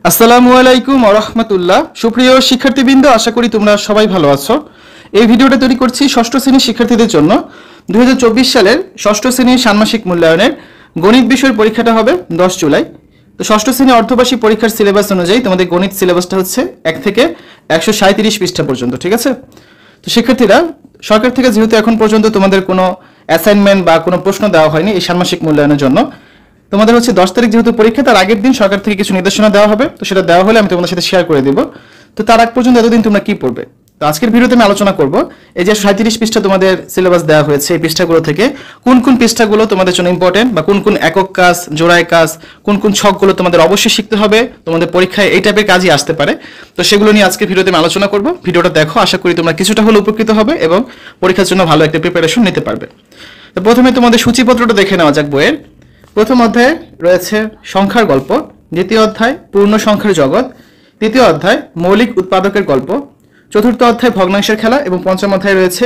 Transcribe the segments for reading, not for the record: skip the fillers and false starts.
আসসালামু আলাইকুম ওয়া রাহমাতুল্লাহ। সুপ্রিয় শিক্ষার্থীবৃন্দ, আশা করি তোমরা সবাই ভালো আছো। এই ভিডিওটা তৈরি করছি ষষ্ঠ শ্রেণীর শিক্ষার্থীদের জন্য। 2024 সালের ষষ্ঠ শ্রেণীর ষান্মাসিক মূল্যায়নের গণিত বিষয়ের পরীক্ষাটা হবে 10 জুলাই। তো ষষ্ঠ শ্রেণী অর্ধবার্ষিক পরীক্ষার সিলেবাস অনুযায়ী তোমাদের গণিত সিলেবাসটা হচ্ছে 1 থেকে 137 পৃষ্ঠা পর্যন্ত, ঠিক আছে? তো শিক্ষার্থীরা, সরকার থেকে যেহেতু এখন পর্যন্ত তোমাদের কোনো অ্যাসাইনমেন্ট বা কোনো প্রশ্ন দেওয়া হয়নি এই ষান্মাসিক মূল্যায়নের জন্য, তোমাদের হচ্ছে 10 তারিখ যেহেতু পরীক্ষা, তার আগের দিন সরকার থেকে কিছু নির্দেশনা দেওয়া হবে। তো সেটা দেওয়া হলে আমি তোমাদের সাথে শেয়ার করে দেব। তো তার আগ পর্যন্ত এতদিন তোমরা কি পড়বে? তো আজকের ভিডিওতে আমি আলোচনা করব এই যে 37 পৃষ্ঠা তোমাদের সিলেবাস দেওয়া হয়েছে, এই পৃষ্ঠাগুলো থেকে কোন কোন পৃষ্ঠাগুলো তোমাদের জন্য ইম্পর্টেন্ট, বা কোন কোন একক কাজ, জোড়ায় কাজ, কোন কোন ছকগুলো তোমাদের অবশ্যই শিখতে হবে, তোমাদের পরীক্ষায় এই টাইপের কাজই আসতে পারে। তো সেগুলো নিয়ে আজকে ভিডিওতে আমি আলোচনা করব। ভিডিওটা দেখো, আশা করি তোমরা কিছুটা হলে উপকৃত হবে এবং পরীক্ষার জন্য ভালো একটা প্রিপারেশন নিতে পারবে। তো প্রথমে তোমাদের সূচিপত্রটা দেখে নেওয়া যাক বইয়ের। প্রথম অধ্যায়ে রয়েছে সংখ্যার গল্প, দ্বিতীয় অধ্যায় পূর্ণ সংখ্যার জগৎ, তৃতীয় অধ্যায় মৌলিক উৎপাদকের গল্প, চতুর্থ অধ্যায় ভগ্নাংশের খেলা এবং পঞ্চম অধ্যায় রয়েছে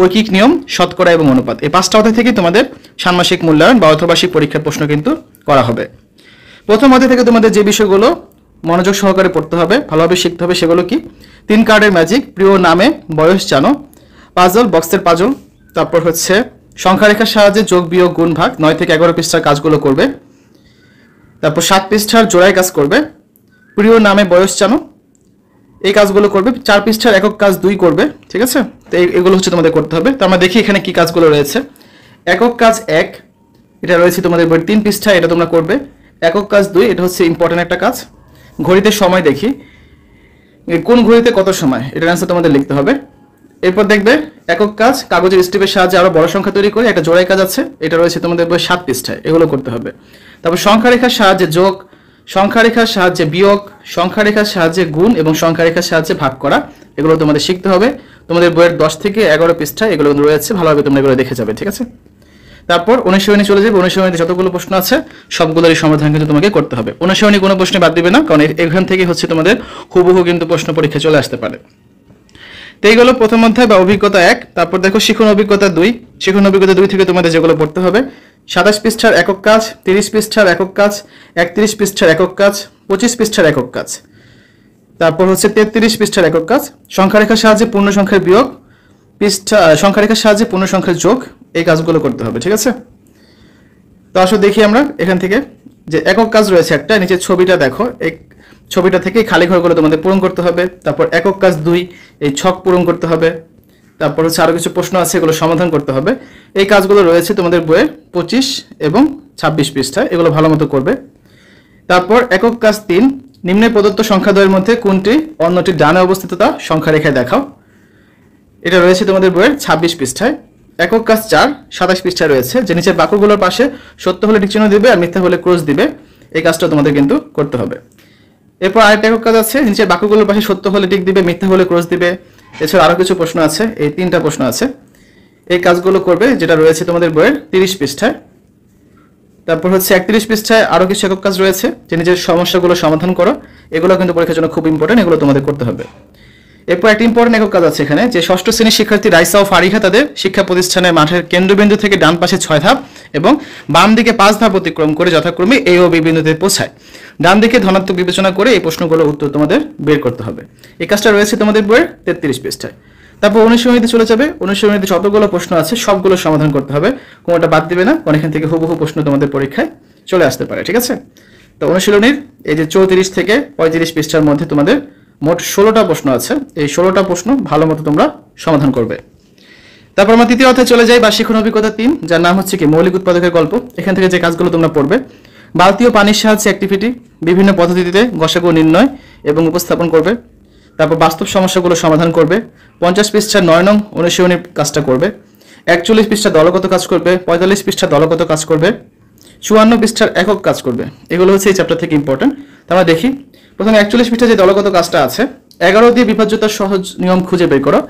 ঐকিক নিয়ম, শতকরা এবং অনুপাত। এই 5টা অধ্যায় থেকে তোমাদের ষান্মাসিক মূল্যায়ন বা অর্ধবার্ষিক পরীক্ষার প্রশ্ন কিন্তু করা হবে। প্রথম অধ্যায় থেকে তোমাদের যে বিষয়গুলো মনোযোগ সহকারে পড়তে হবে, ভালোভাবে শিখতে হবে, সেগুলো কি? 3 কার্ডের ম্যাজিক, প্রিয় নামে বয়স জানো, পাজল বক্সের পাজল, তারপর হচ্ছে সংখ্যারেখার সাহায্যে যোগ বিয়োগ গুণ ভাগ 9 থেকে 11 পৃষ্ঠার কাজগুলো করবে। তারপর 7 পৃষ্ঠার জোড়ায় কাজ করবে, প্রিয় নামে বয়স জানো, এই কাজগুলো করবে। 4 পৃষ্ঠার একক কাজ 2 করবে, ঠিক আছে? তো এগুলো হচ্ছে তোমাদের করতে হবে। তো আমরা দেখি এখানে কি কাজগুলো রয়েছে। একক কাজ 1, এটা রয়েছে তোমাদের বই 3 পৃষ্ঠায়, এটা তোমরা করবে। একক কাজ 2, এটা হচ্ছে ইম্পর্টেন্ট একটা কাজ। ঘড়িতে সময় দেখি, কোন ঘড়িতে কত সময়, এটার অ্যান্সার তোমাদের লিখতে হবে। এরপর দেখবে একক কাজ কাগজের স্ট্রিপের সাহায্যে আরো বড় সংখ্যা তৈরি করে একটা জোড়ায় কাজ আছে, এটা রয়েছে তোমাদের বই 7 পৃষ্ঠায়, এগুলো করতে হবে। তারপর সংখ্যারেখার সাহায্যে যোগ, সংখ্যারেখার সাহায্যে বিয়োগ, সংখ্যারেখার সাহায্যে গুণ এবং সংখ্যারেখার সাহায্যে ভাগ করা, এগুলো তোমাদের শিখতে হবে। তোমাদের বইয়ের 10 থেকে 11 পৃষ্ঠায় এগুলো রয়েছে, ভালোভাবে তোমরা এগুলো দেখে যাবে, ঠিক আছে? তারপর অনুশীলনী চলে যাবে। অনুশীলনীতে যতগুলো প্রশ্ন আছে সবগুলোরই সমাধান কিন্তু তোমাকে করতে হবে। অনুশীলনী কোনো প্রশ্নে বাদ দিবে না, কারণ এখান থেকে হচ্ছে তোমাদের হুবহু কিন্তু প্রশ্ন পরীক্ষা চলে আসতে পারে। তো এইগুলো প্রথম অধ্যায় বা অভিজ্ঞতা 1। তারপর দেখো শিখন অভিজ্ঞতা 2। শিখন অভিজ্ঞতা 2 থেকে তোমাদের যেগুলো পড়তে হবে: 27 পৃষ্ঠার একক কাজ, 30 পৃষ্ঠার একক কাজ, 31 পৃষ্ঠার একক কাজ, 25 পৃষ্ঠার একক কাজ। তারপর হচ্ছে 33 পৃষ্ঠার একক কাজ, সংখ্যারেখার সাহায্যে পূর্ণ সংখ্যার বিয়োগ, সংখ্যারেখার সাহায্যে পূর্ণ সংখ্যার যোগ, এই কাজগুলো করতে হবে, ঠিক আছে? তো আসো দেখি আমরা এখান থেকে যে একক কাজ রয়েছে একটা, নিচে ছবিটা দেখো, এই ছবিটা থেকে খালি ঘরগুলো তোমাদের পূরণ করতে হবে। তারপর একক কাজ 2, এই ছক পূরণ করতে হবে। তারপর হচ্ছে আরো কিছু প্রশ্ন আছে, এগুলো সমাধান করতে হবে। এই কাজগুলো রয়েছে তোমাদের বইয়ের 25 এবং 26 পৃষ্ঠায়, এগুলো ভালো মতো করবে। তারপর একক কাজ 3, নিম্নে প্রদত্ত সংখ্যাদ্বয়ের মধ্যে কোনটি অন্যটির ডানে অবস্থিত তা সংখ্যারেখায় দেখাও, এটা রয়েছে তোমাদের বইয়ের 26 পৃষ্ঠায়। একক কাজ 4, 27 পৃষ্ঠায় রয়েছে, যে নিচের বাক্যগুলোর পাশে সত্য হলে টিক চিহ্ন দিবে আর মিথ্যা হলে ক্রস দিবে, এই কাজটা তোমাদের কিন্তু করতে হবে। এরপর আরেকটা একক কাজ আছে, নিচের বাক্যগুলোর পাশে সত্য হলে টিক দিবে, মিথ্যা হলে ক্রস দিবে। এছাড়া আরো কিছু প্রশ্ন আছে, এই 3টা প্রশ্ন আছে, এই কাজগুলো করবে, যেটা রয়েছে তোমাদের বইয়ের 30 পৃষ্ঠায়। তারপর হচ্ছে 31 পৃষ্ঠায় আরো কিছু একক কাজ রয়েছে, যে নিজের সমস্যাগুলো সমাধান করো, এগুলো কিন্তু পরীক্ষার জন্য খুব ইম্পর্টেন্ট, এগুলো তোমাদের করতে হবে। এরপর একটা ইম্পর্টেন্ট একক কাজ আছে এখানে, যে ষষ্ঠ শ্রেণীর শিক্ষার্থী রাইসা ও ফারিহা তাদের শিক্ষা প্রতিষ্ঠানের মাঠের কেন্দ্রবিন্দু থেকে ডান পাশে 6 ধাপ এবং বাম দিকে 5 ধাপ অতিক্রম করে যথাক্রমে এ ও বি বিন্দুতে পৌঁছায়। ডান দিকে ধনাত্মক বিবেচনা করে এই প্রশ্নগুলোর উত্তর তোমাদের বের করতে হবে। এই কাজটা রয়েছে তোমাদের বইয়ের 33 পৃষ্ঠায়। তারপর অনুশীলনীতে চলে যাবে। অনুশীলনীতে যতগুলো প্রশ্ন আছে সবগুলো সমাধান করতে হবে, কোনোটা বাদ দিবে না, কারণ এখান থেকে হুবহু প্রশ্ন তোমাদের পরীক্ষায় চলে আসতে পারে, ঠিক আছে? তো অনুশীলনীর এই যে 34 থেকে 35 পৃষ্ঠার মধ্যে তোমাদের মোট 16টা প্রশ্ন আছে, এই 16টা প্রশ্ন ভালো মতো তোমরা সমাধান করবে। তারপর আমরা তৃতীয় অধ্যায়ে চলে যাই, বা শিখন অভিজ্ঞতা 3, যার নাম হচ্ছে কি মৌলিক উৎপাদকের গল্প। এখান থেকে যে কাজগুলো তোমরা পড়বে: বালতি ও পানির সাহায্যে অ্যাক্টিভিটি, বিভিন্ন পদ্ধতিতে গসাগু নির্ণয় এবং উপস্থাপন করবে। তারপর বাস্তব সমস্যাগুলো সমাধান করবে। 50 পৃষ্ঠার 9 নং অনুশীলনীর কাজটা করবে। 41 পৃষ্ঠা দলগত কাজ করবে। 45 পৃষ্ঠা দলগত কাজ করবে। 54 পৃষ্ঠার একক কাজ করবে। এগুলো হচ্ছে এই চ্যাপ্টার থেকে ইম্পর্টেন্ট। আমরা দেখি প্রথমে 41 পৃষ্ঠা যে দলগত কাজটা আছে, 11 দিয়ে বিভাজ্যতার সহজ নিয়ম খুঁজে বের করো,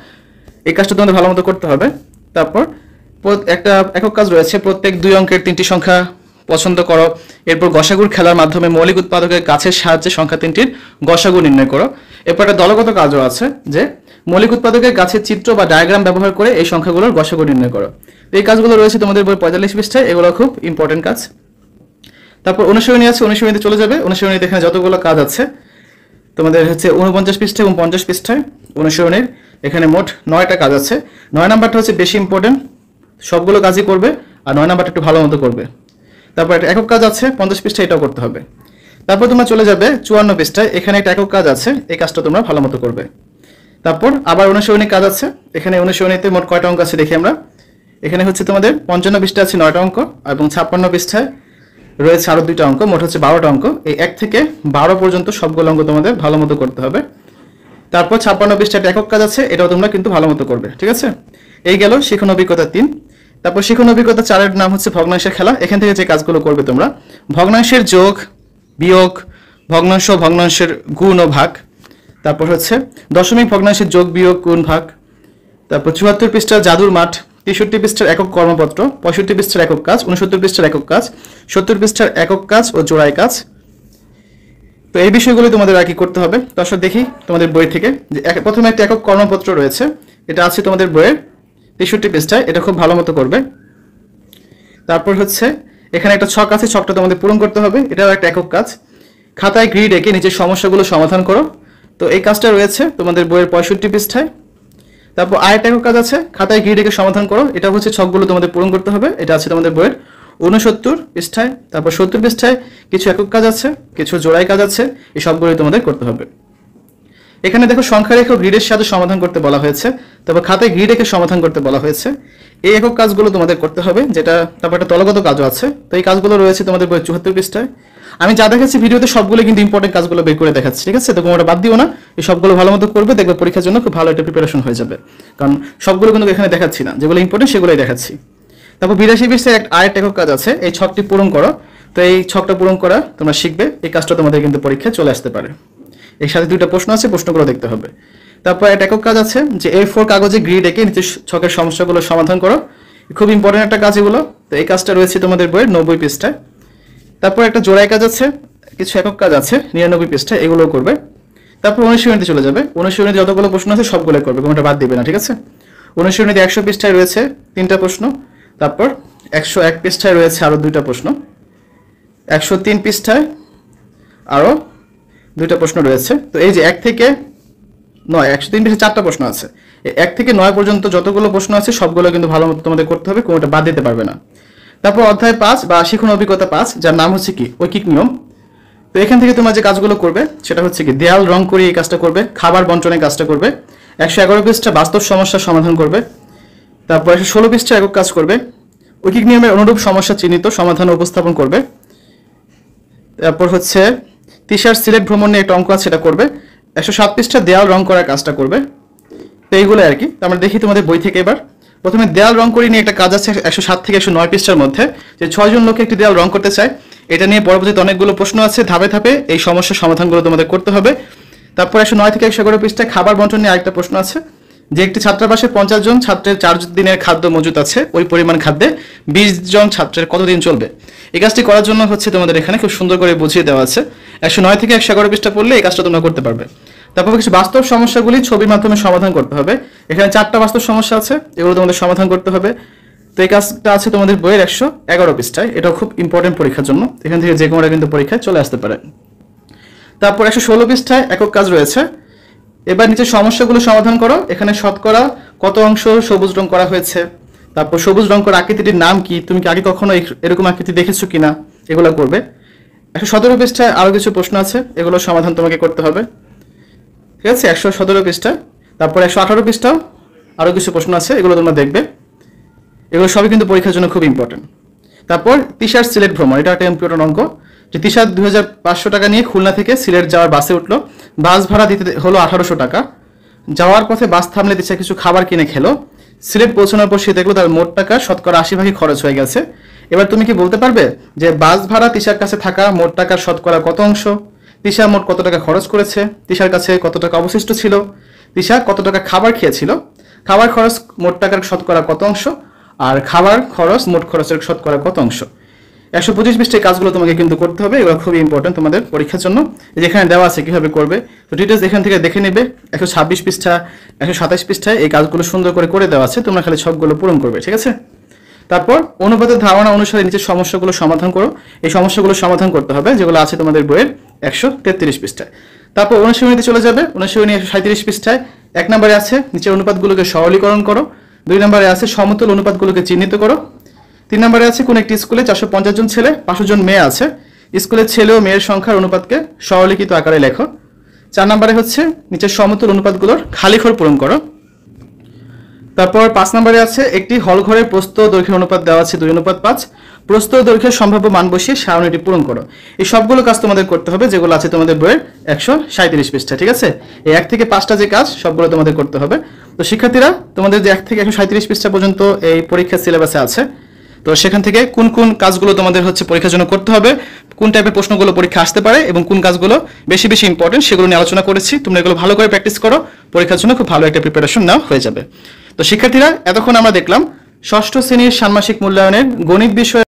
এই কাজটা তোমাদের ভালো মতো করতে হবে। তারপর একটা একক কাজ রয়েছে, প্রত্যেক 2 অঙ্কের 3টি সংখ্যা পছন্দ করো। এরপর গসাগুর খেলার মাধ্যমে মৌলিক উৎপাদকের গাছের সাহায্যে সংখ্যা 3টির গসাগু নির্ণয় করো। এরপর একটা দলগত কাজও আছে, যে মৌলিক উৎপাদকের গাছের চিত্র বা ডায়াগ্রাম ব্যবহার করে এই সংখ্যাগুলোর গসাগু নির্ণয় করো। এই কাজগুলো রয়েছে তোমাদের বই 45 পৃষ্ঠায়, এগুলো খুব ইম্পর্টেন্ট কাজ। তারপর অনুশীলনী আছে, অনুশীলনীতে চলে যাবে। অনুশীলনীতে এখানে যতগুলো কাজ আছে তোমাদের হচ্ছে 49 পৃষ্ঠা এবং 50 পৃষ্ঠায় অনুশীলনের এখানে মোট 9টা কাজ আছে। 9 নাম্বারটা হচ্ছে বেশি ইম্পর্টেন্ট, সবগুলো কাজই করবে, আর 9 নাম্বারটা একটু ভালো মতো করবে। তারপর একটা একক কাজ আছে 50 পৃষ্ঠায়, এটাও করতে হবে। তারপর তোমরা চলে যাবে 54 পৃষ্ঠায়, এখানে একটা একক কাজ আছে, এই কাজটা তোমরা ভালো মতো করবে। তারপর আবার অনুশীলনী কাজ আছে, এখানে অনুশীলনীতে মোট কয়টা অঙ্ক আছে দেখি আমরা। এখানে হচ্ছে তোমাদের 55 পৃষ্ঠায় আছে 9টা অঙ্ক, এবং 56 পৃষ্ঠায় রয়েছে আরো 2টা অঙ্ক, মোট হচ্ছে 12টা অঙ্ক। এই 1 থেকে 12 পর্যন্ত সবগুলো অঙ্ক তোমাদের ভালো মতো করতে হবে। তারপর 56 পৃষ্ঠায় একটা একক কাজ আছে, এটাও তোমরা কিন্তু ভালো মতো করবে, ঠিক আছে। এই গেল শিখন অভিজ্ঞতা 3। তারপর শিখন অভিজ্ঞতা 4 এর নাম হচ্ছে ভগ্নাংশের খেলা। এখান থেকে যে কাজগুলো করবে তোমরা, ভগ্নাংশের যোগ বিয়োগ, ভগ্নাংশ ভগ্নাংশের গুণ ও ভাগ, তারপর হচ্ছে দশমিক ভগ্নাংশের যোগ বিয়োগ গুণ ভাগ, তারপর 74 পৃষ্ঠার জাদুর মাঠ, 63 পৃষ্ঠার একক কর্মপত্র, 65 পৃষ্ঠার একক কাজ, 69 পৃষ্ঠার একক কাজ, 70 পৃষ্ঠার একক কাজ ও জোড়াই কাজ। তো এই বিষয়গুলো তোমাদের আর কি করতে হবে। তো আসলে দেখি তোমাদের বই থেকে যে প্রথমে একটা একক কর্মপত্র রয়েছে, এটা আছে তোমাদের বইয়ের 63 পৃষ্ঠায়, এটা খুব ভালো মতো করবে। তারপর হচ্ছে এখানে একটা ছক আছে, ছকটা তোমাদের পূরণ করতে হবে, এটাও একটা একক কাজ। খাতায় গ্রিড এঁকে নিচের সমস্যাগুলো সমাধান করো, তো এই কাজটা রয়েছে তোমাদের বইয়ের 65 পৃষ্ঠায়। তারপর আরেকটা একক কাজ আছে, খাতায় গ্রিড এঁকে সমাধান করো, এটা হচ্ছে ছকগুলো তোমাদের পূরণ করতে হবে, এটা আছে তোমাদের বইয়ের 69 পৃষ্ঠায়। তারপর 70 পৃষ্ঠায় কিছু একক কাজ আছে, কিছু জোড়াই কাজ আছে, এই সবগুলোই তোমাদের করতে হবে। এখানে দেখো সংখ্যা রেখা গ্রিডের সাথে সমাধান করতে বলা হয়েছে, তারপর খাতায় গ্রিড এঁকে সমাধান করতে বলা হয়েছে। এই একক কাজগুলো তোমাদের করতে হবে, যেটা তারপর একটা দলগত কাজও আছে। তো এই কাজগুলো রয়েছে তোমাদের বই 74 পৃষ্ঠায়। আমি যা দেখাচ্ছি ভিডিওতে সবগুলো কিন্তু ইম্পর্টেন্ট কাজগুলো বের করে দেখাচ্ছি, ঠিক আছে। তো তোমরা বাদ দিও না, এই সবগুলো ভালো মতো করবে, দেখবে পরীক্ষার জন্য খুব ভালো একটা প্রিপারেশন হয়ে যাবে। কারণ সবগুলো কিন্তু এখানে দেখাচ্ছি না, যেগুলো ইম্পর্টেন্ট সেগুলোই দেখাচ্ছি। তারপর 82 পৃষ্ঠায় আরেকটা একক কাজ আছে, এই ছকটি পূরণ করো। তো এই ছকটা পূরণ করা তোমরা শিখবে, এই কাজটা তোমাদের কিন্তু পরীক্ষায় চলে আসতে পারে। এর সাথে 2টা প্রশ্ন আছে, প্রশ্নগুলো দেখতে হবে। তারপর একটা একক কাজ আছে যে A4 কাগজে গ্রিড এঁকে নিচে ছকের সমস্যাগুলো সমাধান করো, খুব ইম্পর্টেন্ট একটা কাজ এগুলো। তো এই কাজটা রয়েছে তোমাদের বইয়ের 90 পৃষ্ঠায়। তারপর একটা জোড়াই কাজ আছে, কিছু একক কাজ আছে 99 পৃষ্ঠায়, এগুলোও করবে। তারপর অনুশীলনীতে চলে যাবে, অনুশীলনীতে যতগুলো প্রশ্ন আছে সবগুলো করবে, কোনোটা বাদ দিবে না, ঠিক আছে। অনুশীলনীতে 100 পৃষ্ঠায় রয়েছে 3টা প্রশ্ন, তারপর 101 পৃষ্ঠায় রয়েছে আরো 2টা প্রশ্ন, 103 পৃষ্ঠায় আরো 2টা প্রশ্ন রয়েছে। তো এই যে 1 থেকে 9, 103 পৃষ্ঠায় 4টা প্রশ্ন আছে। 1 থেকে 9 পর্যন্ত যতগুলো প্রশ্ন আছে সবগুলো কিন্তু ভালো মতো তোমাদের করতে হবে, কোনোটা বাদ দিতে পারবে না। তারপর অধ্যায় 5 বা শিখন অভিজ্ঞতা 5, যার নাম হচ্ছে কি ঐকিক নিয়ম। তো এখান থেকে তোমরা যে কাজগুলো করবে সেটা হচ্ছে কি দেয়াল রং করে এই কাজটা করবে, খাবার বন্টনের কাজটা করবে, 111 পৃষ্ঠা বাস্তব সমস্যার সমাধান করবে, তারপর 116 পৃষ্ঠা একক কাজ করবে, ঐকিক নিয়মের অনুরূপ সমস্যা চিহ্নিত সমাধান উপস্থাপন করবে। তারপর হচ্ছে তিশার সিলেট ভ্রমণ নিয়ে একটা অঙ্ক আছে, সেটা করবে। 107 পৃষ্ঠা দেয়াল রং করার কাজটা করবে। তো এইগুলো আর কি। আমরা দেখি তোমাদের বই থেকে এবার প্রথমে দেয়াল রং করে নিয়ে একটা কাজ আছে 107 থেকে 109 পৃষ্ঠার মধ্যে, যে 6 জন লোক একটি দেয়াল রং করতে চায়। এটা নিয়ে পরবর্তীতে অনেকগুলো প্রশ্ন আছে, ধাপে ধাপে এই সমস্যার সমাধানগুলো তোমাদের করতে হবে। তারপর 109 থেকে 111 পৃষ্ঠায় খাবার বন্টন নিয়ে আরেকটা প্রশ্ন আছে, যে একটি ছাত্রাবাসে 50 জন ছাত্রের 4 দিনের খাদ্য মজুত আছে, ওই পরিমাণ খাদ্যে 20 জন ছাত্রের কতদিন চলবে। এই কাজটি করার জন্য হচ্ছে তোমাদের এখানে খুব সুন্দর করে বুঝিয়ে দেওয়া আছে। 109 থেকে 111 পৃষ্ঠা পড়লে এই কাজটা তোমরা করতে পারবে। তারপর কিছু বাস্তব সমস্যাগুলি ছবির মাধ্যমে সমাধান করতে হবে। এখানে 4টা বাস্তব সমস্যা আছে, এগুলো তোমাদের সমাধান করতে হবে। তো এই কাজটা আছে তোমাদের বইয়ের 111 পৃষ্ঠায়, এটাও খুব ইম্পর্টেন্ট পরীক্ষার জন্য, এখান থেকে যে কোনোটা কিন্তু পরীক্ষায় চলে আসতে পারে। তারপর 116 পৃষ্ঠায় একক কাজ রয়েছে। এবার নিচে সমস্যাগুলো সমাধান করো। এখানে শতকরা কত অংশ সবুজ রং করা হয়েছে, তারপর সবুজ রং করা আকৃতিটির নাম কি, তুমি কি আগে কখনো এরকম আকৃতি দেখেছো কিনা, এগুলো করবে। 117 পৃষ্ঠায় আরো কিছু প্রশ্ন আছে, এগুলো সমাধান তোমাকে করতে হবে, ঠিক আছে। 117 পৃষ্ঠা। তারপর 118 পৃষ্ঠা আরো কিছু প্রশ্ন আছে, এগুলো তোমরা দেখবে। এগুলো সবই কিন্তু পরীক্ষার জন্য খুব ইম্পর্টেন্ট। তারপর তিশার সিলেট ভ্রমণ, এটা একটা ইম্পর্টেন্ট অঙ্ক, যে তিশা 2500 টাকা নিয়ে খুলনা থেকে সিলেট যাওয়ার বাসে উঠলো, বাস ভাড়া দিতে হলো 1800 টাকা। যাওয়ার পথে বাস থামলে তিশা কিছু খাবার কিনে খেলো, সিলেট পৌঁছানোর পর সে দেখলো তার মোট টাকা শতকরা 80 ভাগই খরচ হয়ে গেছে। এবার তুমি কি বলতে পারবে যে বাস ভাড়া তিশার কাছে থাকা মোট টাকার শতকরা কত অংশ, তিশা মোট কত টাকা খরচ করেছে, তিশার কাছে কত টাকা অবশিষ্ট ছিল, তিশা কত টাকা খাবার খেয়েছিল, খাবার খরচ মোট টাকার শতকরা কত অংশ, আর খাবার খরচ মোট খরচের শতকরা কত অংশ। 125 পৃষ্ঠায় কাজগুলো তোমাকে কিন্তু করতে হবে, এগুলো খুবই ইম্পর্টেন্ট তোমাদের পরীক্ষার জন্য। যেখানে দেওয়া আছে কিভাবে করবে, তো ডিটেলস এখান থেকে দেখে নেবে। 126 পৃষ্ঠা 127 পৃষ্ঠায় এই কাজগুলো সুন্দর করে দেওয়া আছে, তোমরা খালি সবগুলো পূরণ করবে, ঠিক আছে। তারপর অনুপাতের ধারণা অনুসারে নিচের সমস্যাগুলো সমাধান করো। এই সমস্যাগুলো সমাধান করতে হবে যেগুলো আছে তোমাদের বইয়ের 133 পৃষ্ঠায়। তারপর অনুশীলনীতে চলে যাবে। অনুশীলনী 137 পৃষ্ঠায় 1 নম্বরে আছে নিচের অনুপাতগুলোকে সরলীকরণ করো। 2 নম্বরে আছে সমতুল অনুপাতগুলোকে চিহ্নিত করো। 3 নম্বরে আছে কোন একটি স্কুলে 450 জন ছেলে 500 জন মেয়ে আছে, স্কুলের ছেলে ও মেয়ের সংখ্যার অনুপাতকে সরলীকৃত আকারে লেখো। 4 নম্বরে হচ্ছে নিচের সমতুল অনুপাতগুলোর খালি ঘর পূরণ করো। তারপর 5 নম্বরে আছে একটি হল ঘরের প্রস্থ দৈর্ঘ্যের অনুপাত দেওয়া আছে 2:5, প্রস্থ ও দৈর্ঘ্যের সম্ভাব্য মান বসিয়ে সারণীটি পূরণ করো। এই সবগুলো কাজ তোমাদের করতে হবে যেগুলো আছে তোমাদের বইয়ের 137 পৃষ্ঠা। ঠিক আছে, এই 1 থেকে 5টা যে কাজ সবগুলো তোমাদের করতে হবে। তো শিক্ষার্থীরা তোমাদের যে 1 থেকে 137 পৃষ্ঠা পর্যন্ত এই পরীক্ষার সিলেবাসে আছে, তো সেখান থেকে কোন কোন কাজগুলো তোমাদের হচ্ছে পরীক্ষার জন্য করতে হবে, কোন টাইপের প্রশ্নগুলো পরীক্ষা আসতে পারে এবং কোন কাজগুলো বেশি বেশি ইম্পর্টেন্ট সেগুলো নিয়ে আলোচনা করেছি। তোমরা এগুলো ভালো করে প্র্যাকটিস করো, পরীক্ষার জন্য খুব ভালো একটা প্রিপারেশন নেওয়া হয়ে যাবে। তো শিক্ষার্থীরা এতক্ষণ আমরা দেখলাম ষষ্ঠ শ্রেণীর ষান্মাসিক মূল্যায়নের গণিত বিষয়ে